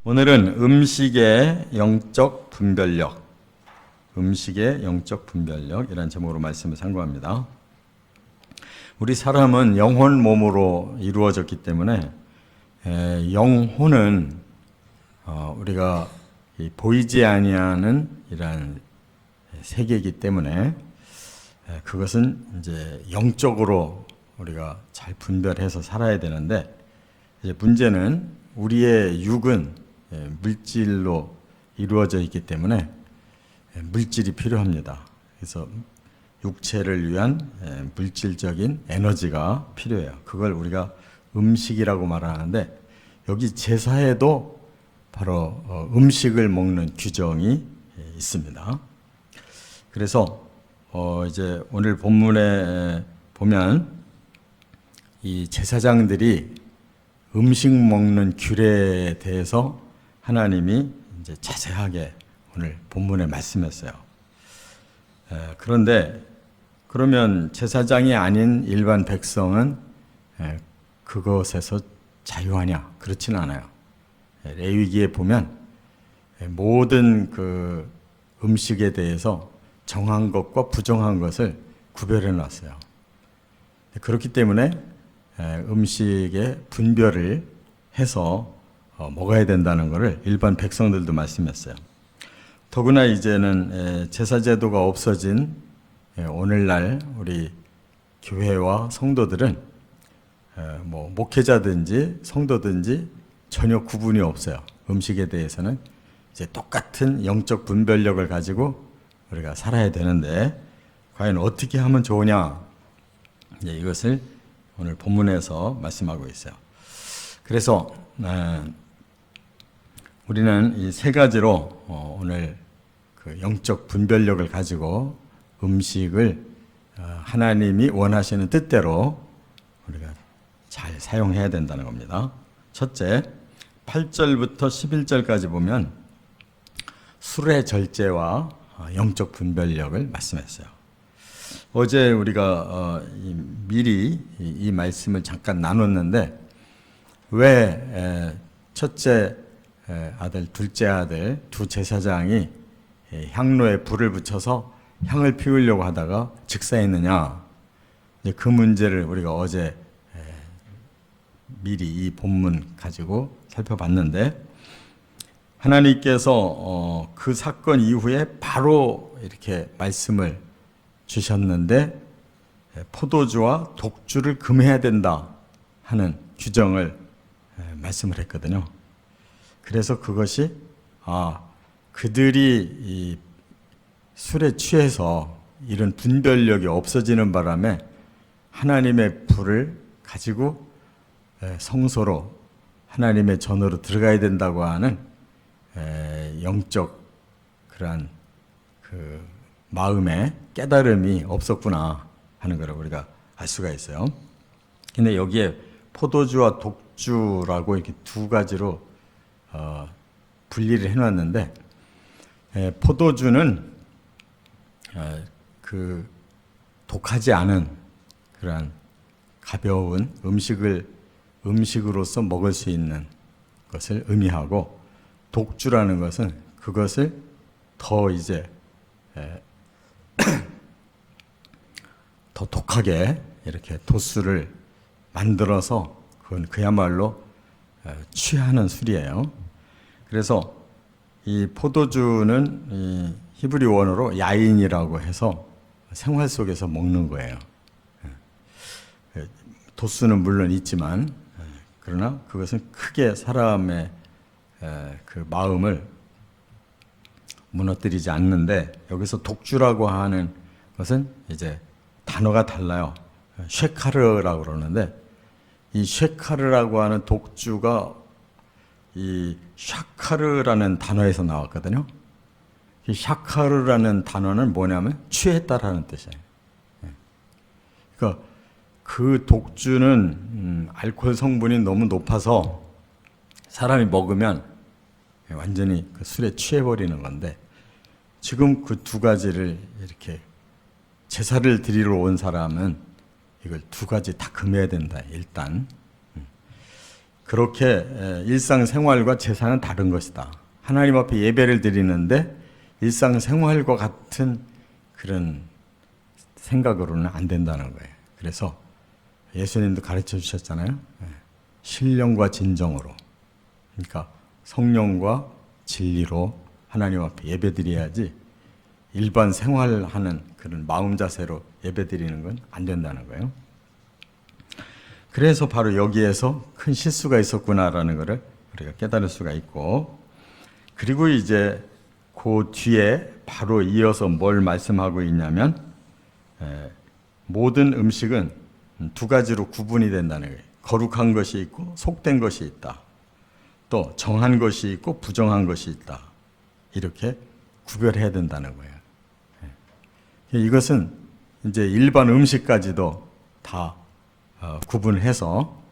오늘은 음식의 영적 분별력, 음식의 영적 분별력이라는 제목으로 말씀을 상고합니다. 우리 사람은 영혼 몸으로 이루어졌기 때문에 영혼은 우리가 보이지 아니하는 이러한 세계이기 때문에 그것은 이제 영적으로 우리가 잘 분별해서 살아야 되는데, 이제 문제는 우리의 육은 물질로 이루어져 있기 때문에 물질이 필요합니다. 그래서 육체를 위한 물질적인 에너지가 필요해요. 그걸 우리가 음식이라고 말하는데, 여기 제사에도 바로 음식을 먹는 규정이 있습니다. 그래서 이제 오늘 본문에 보면 이 제사장들이 음식 먹는 규례에 대해서 하나님이 이제 자세하게 오늘 본문에 말씀했어요. 그런데 그러면 제사장이 아닌 일반 백성은 그것에서 자유하냐? 그렇지는 않아요. 레위기에 보면 모든 그 음식에 대해서 정한 것과 부정한 것을 구별해 놨어요. 그렇기 때문에 음식의 분별을 해서 먹어야 된다는 것을 일반 백성들도 말씀했어요. 더구나 이제는 제사제도가 없어진 오늘날 우리 교회와 성도들은 뭐 목회자든지 성도든지 전혀 구분이 없어요. 음식에 대해서는 이제 똑같은 영적 분별력을 가지고 우리가 살아야 되는데, 과연 어떻게 하면 좋으냐? 이것을 오늘 본문에서 말씀하고 있어요. 그래서 우리는 이 세 가지로 오늘 그 영적 분별력을 가지고 음식을 하나님이 원하시는 뜻대로 우리가 잘 사용해야 된다는 겁니다. 첫째, 8절부터 11절까지 보면 술의 절제와 영적 분별력을 말씀했어요. 어제 우리가 미리 이 말씀을 잠깐 나눴는데, 왜 첫째 아들, 둘째 아들 두 제사장이 향로에 불을 붙여서 향을 피우려고 하다가 즉사했느냐? 그 문제를 우리가 어제 미리 이 본문 가지고 살펴봤는데, 하나님께서 그 사건 이후에 바로 이렇게 말씀을 주셨는데, 포도주와 독주를 금해야 된다 하는 규정을 말씀을 했거든요. 그래서 그것이 그들이 이 술에 취해서 이런 분별력이 없어지는 바람에 하나님의 불을 가지고 성소로 하나님의 전으로 들어가야 된다고 하는 영적 그러한 그 마음의 깨달음이 없었구나 하는 걸 우리가 알 수가 있어요. 근데 여기에 포도주와 독주라고 이렇게 두 가지로 분리를 해놨는데, 포도주는 그 독하지 않은 그러한 가벼운 음식으로서 먹을 수 있는 것을 의미하고, 독주라는 것은 그것을 더 이제 더 독하게 이렇게 도수를 만들어서 그건 그야말로 취하는 술이에요. 그래서 이 포도주는 이 히브리 원어로 야인이라고 해서 생활 속에서 먹는 거예요. 도수는 물론 있지만, 그러나 그것은 크게 사람의 그 마음을 무너뜨리지 않는데, 여기서 독주라고 하는 것은 이제 단어가 달라요. 쉐카르라고 그러는데, 이 쉐카르라고 하는 독주가 이 샤카르라는 단어에서 나왔거든요. 이 샤카르라는 단어는 뭐냐면 취했다라는 뜻이에요. 그러니까 그 독주는 알코올 성분이 너무 높아서 사람이 먹으면 완전히 그 술에 취해버리는 건데, 지금 그 두 가지를 이렇게 제사를 드리러 온 사람은 이걸 두 가지 다 금해야 된다. 일단 그렇게 일상생활과 제사는 다른 것이다. 하나님 앞에 예배를 드리는데 일상생활과 같은 그런 생각으로는 안 된다는 거예요. 그래서 예수님도 가르쳐 주셨잖아요. 신령과 진정으로. 그러니까 성령과 진리로 하나님 앞에 예배 드려야지 일반 생활하는 그런 마음 자세로 예배 드리는 건 안 된다는 거예요. 그래서 바로 여기에서 큰 실수가 있었구나라는 것을 우리가 깨달을 수가 있고, 그리고 이제 그 뒤에 바로 이어서 뭘 말씀하고 있냐면 모든 음식은 두 가지로 구분이 된다는 거예요. 거룩한 것이 있고 속된 것이 있다. 또 정한 것이 있고 부정한 것이 있다. 이렇게 구별해야 된다는 거예요. 이것은 이제 일반 음식까지도 다 구분해서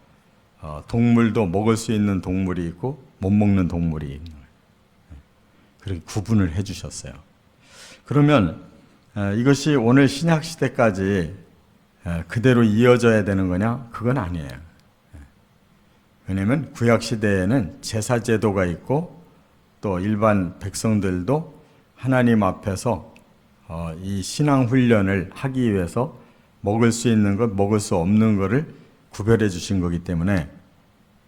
동물도 먹을 수 있는 동물이 있고 못 먹는 동물이 있는 거예요. 그렇게 구분을 해 주셨어요. 그러면 이것이 오늘 신약 시대까지 그대로 이어져야 되는 거냐? 그건 아니에요. 왜냐하면 구약 시대에는 제사 제도가 있고 또 일반 백성들도 하나님 앞에서 이 신앙 훈련을 하기 위해서 먹을 수 있는 것, 먹을 수 없는 것을 구별해 주신 거기 때문에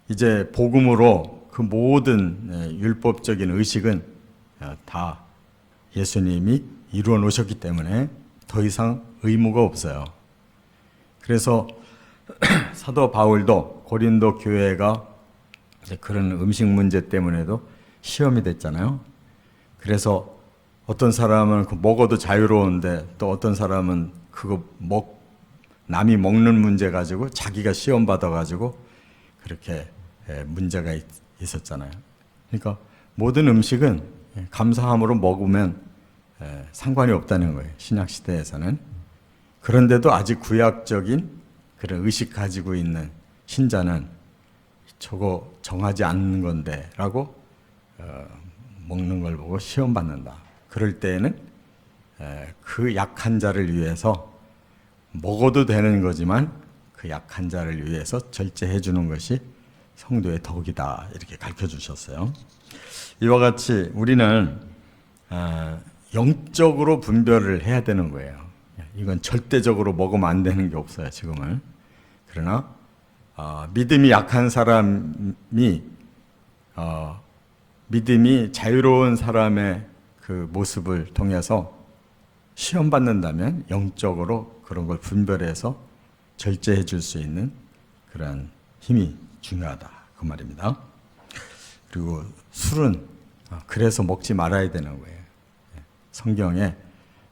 이제 복음으로 그 모든 율법적인 의식은 다 예수님이 이루어 놓으셨기 때문에 더 이상 의무가 없어요. 그래서 사도 바울도 고린도 교회가 그런 음식 문제 때문에도 시험이 됐잖아요. 그래서 어떤 사람은 먹어도 자유로운데 또 어떤 사람은 그거 남이 먹는 문제 가지고 자기가 시험 받아가지고 그렇게 문제가 있었잖아요. 그러니까 모든 음식은 감사함으로 먹으면 상관이 없다는 거예요. 신약 시대에서는. 그런데도 아직 구약적인 그런 의식 가지고 있는 신자는 저거 정하지 않는 건데 라고 먹는 걸 보고 시험 받는다. 그럴 때에는 그 약한 자를 위해서 먹어도 되는 거지만 그 약한 자를 위해서 절제해 주는 것이 성도의 덕이다. 이렇게 가르쳐 주셨어요. 이와 같이 우리는 영적으로 분별을 해야 되는 거예요. 이건 절대적으로 먹으면 안 되는 게 없어요, 지금은. 그러나 믿음이 약한 사람이 믿음이 자유로운 사람의 그 모습을 통해서 시험받는다면 영적으로 그런 걸 분별해서 절제해 줄 수 있는 그런 힘이 중요하다. 그 말입니다. 그리고 술은 그래서 먹지 말아야 되는 거예요. 성경에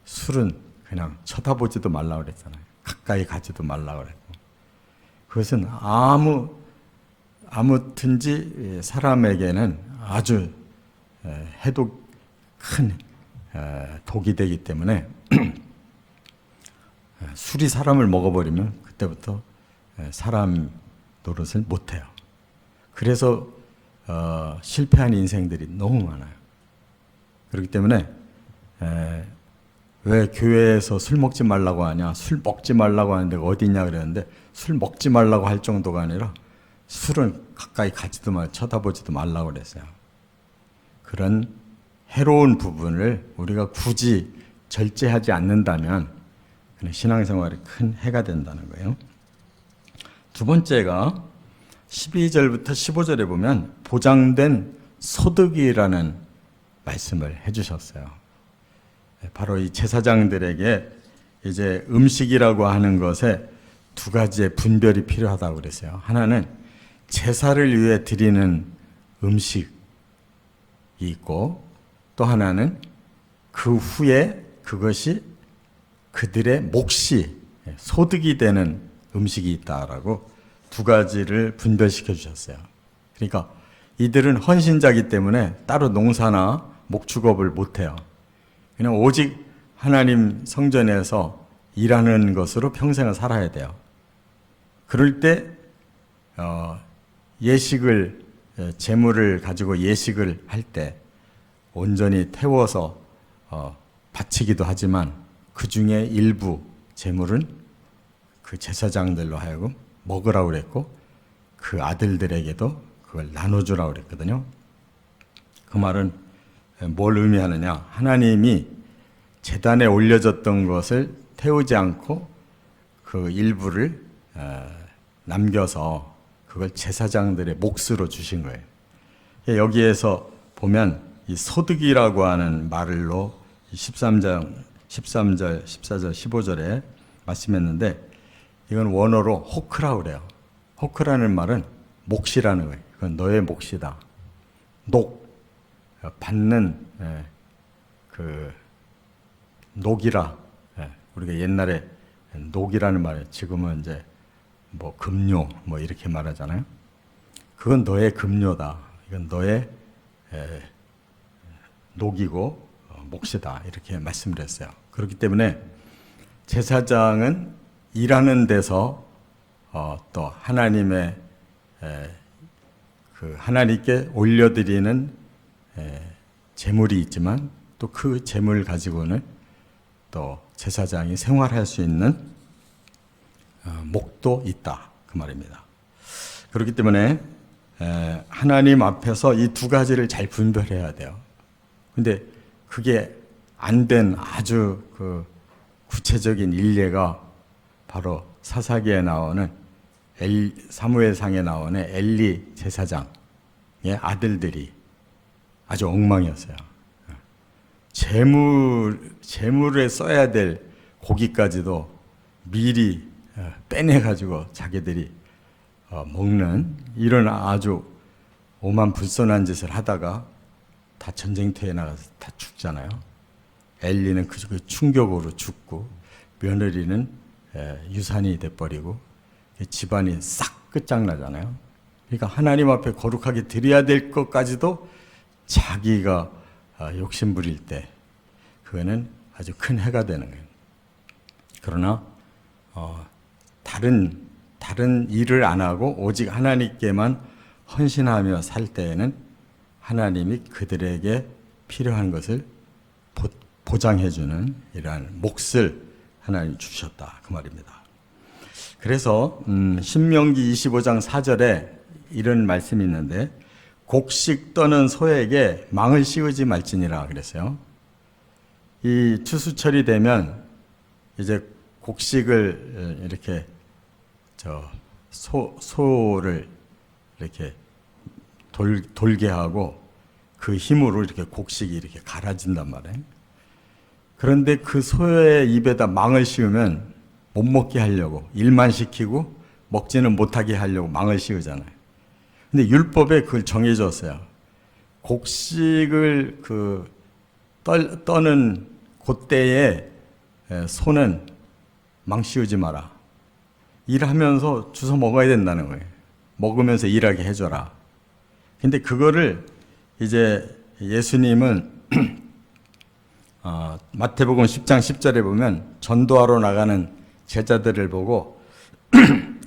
술은 그냥 쳐다보지도 말라고 그랬잖아요. 가까이 가지도 말라고 그랬고. 그것은 아무든지 사람에게는 아주 해독 큰 독이 되기 때문에 술이 사람을 먹어버리면 그때부터 사람 노릇을 못해요. 그래서 실패한 인생들이 너무 많아요. 그렇기 때문에 왜 교회에서 술 먹지 말라고 하냐, 술 먹지 말라고 하는 데가 어디 있냐 그랬는데 술 먹지 말라고 할 정도가 아니라 술은 가까이 가지도 말, 쳐다보지도 말라고 그랬어요. 그런 해로운 부분을 우리가 굳이 절제하지 않는다면 신앙생활에 큰 해가 된다는 거예요. 두 번째가 12절부터 15절에 보면 보장된 소득이라는 말씀을 해주셨어요. 바로 이 제사장들에게 이제 음식이라고 하는 것에 두 가지의 분별이 필요하다고 그랬어요. 하나는 제사를 위해 드리는 음식이 있고 또 하나는 그 후에 그것이 그들의 몫이 소득이 되는 음식이 있다라고 두 가지를 분별시켜 주셨어요. 그러니까 이들은 헌신자이기 때문에 따로 농사나 목축업을 못해요. 그냥 오직 하나님 성전에서 일하는 것으로 평생을 살아야 돼요. 그럴 때 예식을 제물을 가지고 예식을 할 때 온전히 태워서 바치기도 하지만 그 중에 일부 제물은 그 제사장들로 하여금 먹으라고 그랬고 그 아들들에게도 그걸 나눠주라고 그랬거든요. 그 말은 뭘 의미하느냐? 하나님이 제단에 올려졌던 것을 태우지 않고 그 일부를 남겨서 그걸 제사장들의 몫으로 주신 거예요. 여기에서 보면 이 소득이라고 하는 말로 13절, 14절, 15절에 말씀했는데 이건 원어로 호크라고 그래요. 호크라는 말은 몫이라는 거예요. 그건 너의 몫이다. 녹, 받는 그 녹이라. 우리가 옛날에 녹이라는 말, 지금은 이제 뭐 급료 뭐 이렇게 말하잖아요. 그건 너의 급료다. 이건 너의 녹이고 몫이다. 이렇게 말씀을 했어요. 그렇기 때문에 제사장은 일하는 데서 또 하나님의 그 하나님께 올려드리는 제물이 있지만 또 그 제물 가지고는 또 제사장이 생활할 수 있는 목도 있다 그 말입니다. 그렇기 때문에 하나님 앞에서 이 두 가지를 잘 분별해야 돼요. 근데 그게 안 된 아주 그 구체적인 일례가 바로 사사기에 나오는 사무엘상에 나오는 엘리 제사장의 아들들이 아주 엉망이었어요. 제물에 써야 될 고기까지도 미리 빼내가지고 자기들이 먹는 이런 아주 오만불손한 짓을 하다가 다 전쟁터에 나가서 다 죽잖아요. 엘리는 그 충격으로 죽고 며느리는 유산이 돼버리고 집안이 싹 끝장나잖아요. 그러니까 하나님 앞에 거룩하게 드려야 될 것까지도 자기가 욕심 부릴 때 그거는 아주 큰 해가 되는 거예요. 그러나 다른 일을 안 하고 오직 하나님께만 헌신하며 살 때에는 하나님이 그들에게 필요한 것을 보장해주는 이러한 몫을 하나님 주셨다 그 말입니다. 그래서 신명기 25장 4절에 이런 말씀이 있는데 곡식 떠는 소에게 망을 씌우지 말지니라 그랬어요. 이 추수철이 되면 이제 곡식을 이렇게 소를 이렇게 돌게 하고 그 힘으로 이렇게 곡식이 이렇게 갈아진단 말이에요. 그런데 그 소의 입에다 망을 씌우면 못 먹게 하려고 일만 시키고 먹지는 못하게 하려고 망을 씌우잖아요. 근데 율법에 그걸 정해줬어요. 곡식을 떠는 그때에 소는 망 씌우지 마라. 일하면서 주워 먹어야 된다는 거예요. 먹으면서 일하게 해줘라. 근데 그거를 이제 예수님은 마태복음 10장 10절에 보면 전도하러 나가는 제자들을 보고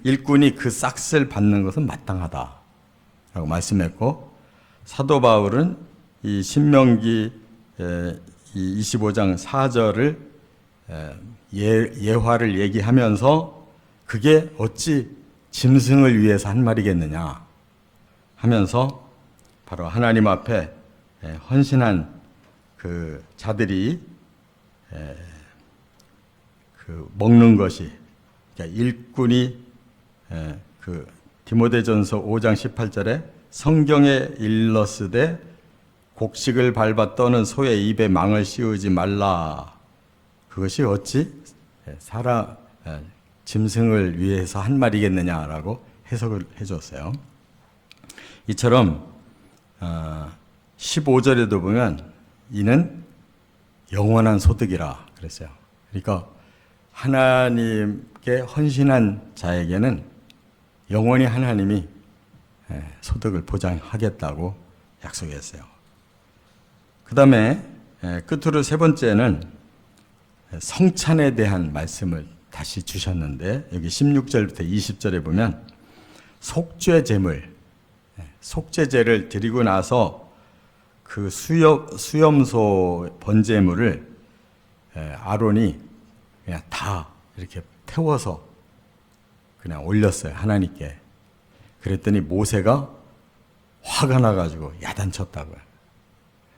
일꾼이 그 싹을 받는 것은 마땅하다라고 말씀했고, 사도 바울은 이 신명기 25장 4절을 예화를 얘기하면서 그게 어찌 짐승을 위해서 한 말이겠느냐 하면서 바로 하나님 앞에 헌신한 그 자들이 그 먹는 것이, 그러니까 일꾼이 그 디모데전서 5장 18절에 성경에 일렀으되 곡식을 밟아 떠는 소의 입에 망을 씌우지 말라. 그것이 어찌 짐승을 위해서 한 말이겠느냐라고 해석을 해줬어요. 이처럼 15절에도 보면 이는 영원한 소득이라 그랬어요. 그러니까 하나님께 헌신한 자에게는 영원히 하나님이 소득을 보장하겠다고 약속했어요. 그 다음에 끝으로 세 번째는 성찬에 대한 말씀을 다시 주셨는데, 여기 16절부터 20절에 보면 속죄 제를 드리고 나서 그 수염소 번제물을 아론이 그냥 다 이렇게 태워서 그냥 올렸어요, 하나님께. 그랬더니 모세가 화가 나가지고 야단쳤다고요.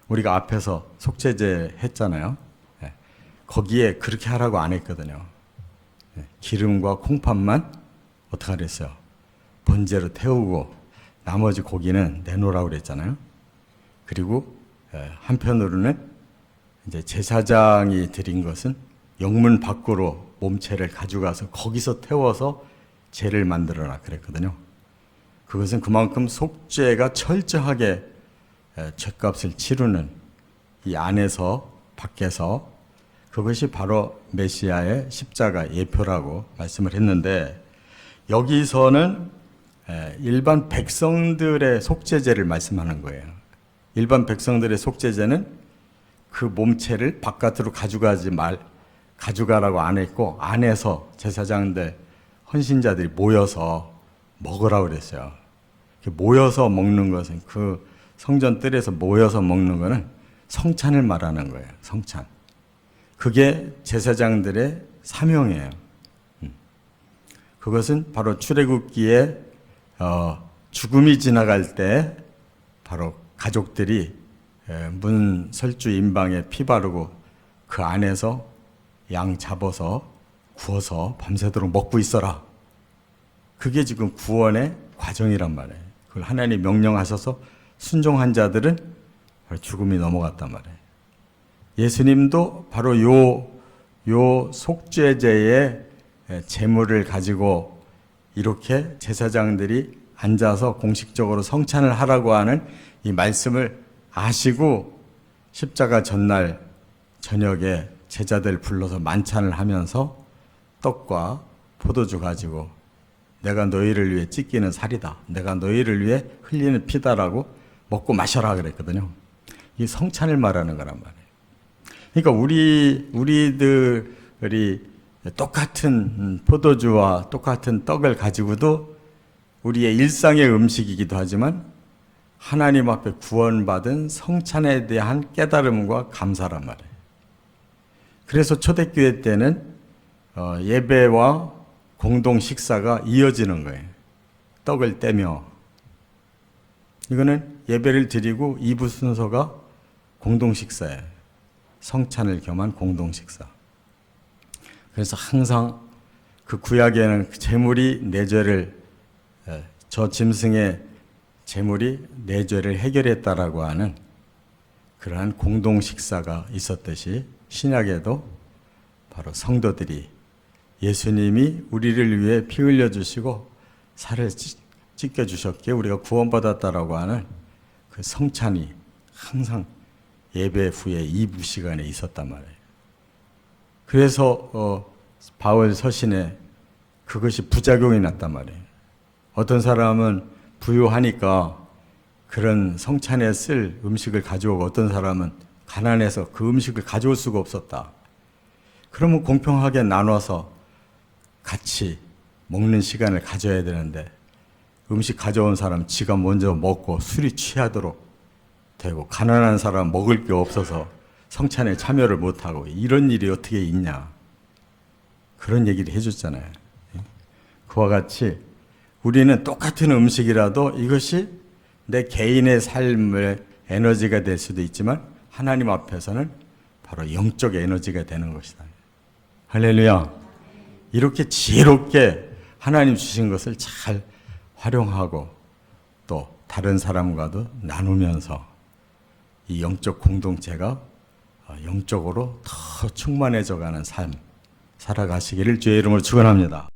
우리가 앞에서 속죄제 했잖아요. 거기에 그렇게 하라고 안 했거든요. 기름과 콩팥만 어떻게 하랬어요? 번제로 태우고 나머지 고기는 내놓으라고 그랬잖아요. 그리고 한편으로는 이제 제사장이 드린 것은 영문 밖으로 몸체를 가져가서 거기서 태워서 제를 만들어라 그랬거든요. 그것은 그만큼 속죄가 철저하게 죄값을 치르는 이 안에서 밖에서 그것이 바로 메시아의 십자가 예표라고 말씀을 했는데, 여기서는 일반 백성들의 속죄제를 말씀하는 거예요. 일반 백성들의 속죄제는 그 몸체를 바깥으로 가져가라고 안 했고, 안에서 제사장들, 헌신자들이 모여서 먹으라고 그랬어요. 모여서 먹는 것은, 그 성전 뜰에서 모여서 먹는 것은 성찬을 말하는 거예요. 성찬. 그게 제사장들의 사명이에요. 그것은 바로 출애굽기에 죽음이 지나갈 때 바로 가족들이 문 설주 임방에 피 바르고 그 안에서 양 잡아서 구워서 밤새도록 먹고 있어라. 그게 지금 구원의 과정이란 말이에요. 그걸 하나님 명령하셔서 순종한 자들은 죽음이 넘어갔단 말이에요. 예수님도 바로 요 속죄제의 제물을 가지고 이렇게 제사장들이 앉아서 공식적으로 성찬을 하라고 하는 이 말씀을 아시고 십자가 전날 저녁에 제자들 불러서 만찬을 하면서 떡과 포도주 가지고 내가 너희를 위해 찢기는 살이다, 내가 너희를 위해 흘리는 피다라고 먹고 마셔라 그랬거든요. 이 성찬을 말하는 거란 말이에요. 그러니까 우리들이 똑같은 포도주와 똑같은 떡을 가지고도 우리의 일상의 음식이기도 하지만 하나님 앞에 구원받은 성찬에 대한 깨달음과 감사란 말이에요. 그래서 초대교회 때는 예배와 공동 식사가 이어지는 거예요. 떡을 떼며. 이거는 예배를 드리고 2부 순서가 공동 식사예요. 성찬을 겸한 공동 식사. 그래서 항상 그 구약에는 제물이 내 죄를, 저 짐승의 제물이 내 죄를 해결했다라고 하는 그러한 공동 식사가 있었듯이 신약에도 바로 성도들이 예수님이 우리를 위해 피 흘려주시고 살을 찢겨주셨기에 우리가 구원받았다라고 하는 그 성찬이 항상 예배 후에 2부 시간에 있었단 말이에요. 그래서 바울 서신에 그것이 부작용이 났단 말이에요. 어떤 사람은 부유하니까 그런 성찬에 쓸 음식을 가져오고 어떤 사람은 가난해서 그 음식을 가져올 수가 없었다. 그러면 공평하게 나눠서 같이 먹는 시간을 가져야 되는데 음식 가져온 사람 지가 먼저 먹고 술이 취하도록 되고 가난한 사람 먹을 게 없어서 성찬에 참여를 못하고 이런 일이 어떻게 있냐. 그런 얘기를 해줬잖아요. 그와 같이 우리는 똑같은 음식이라도 이것이 내 개인의 삶의 에너지가 될 수도 있지만 하나님 앞에서는 바로 영적 에너지가 되는 것이다. 할렐루야. 이렇게 지혜롭게 하나님 주신 것을 잘 활용하고 또 다른 사람과도 나누면서 이 영적 공동체가 영적으로 더 충만해져 가는 삶 살아가시기를 주의 이름으로 축원합니다.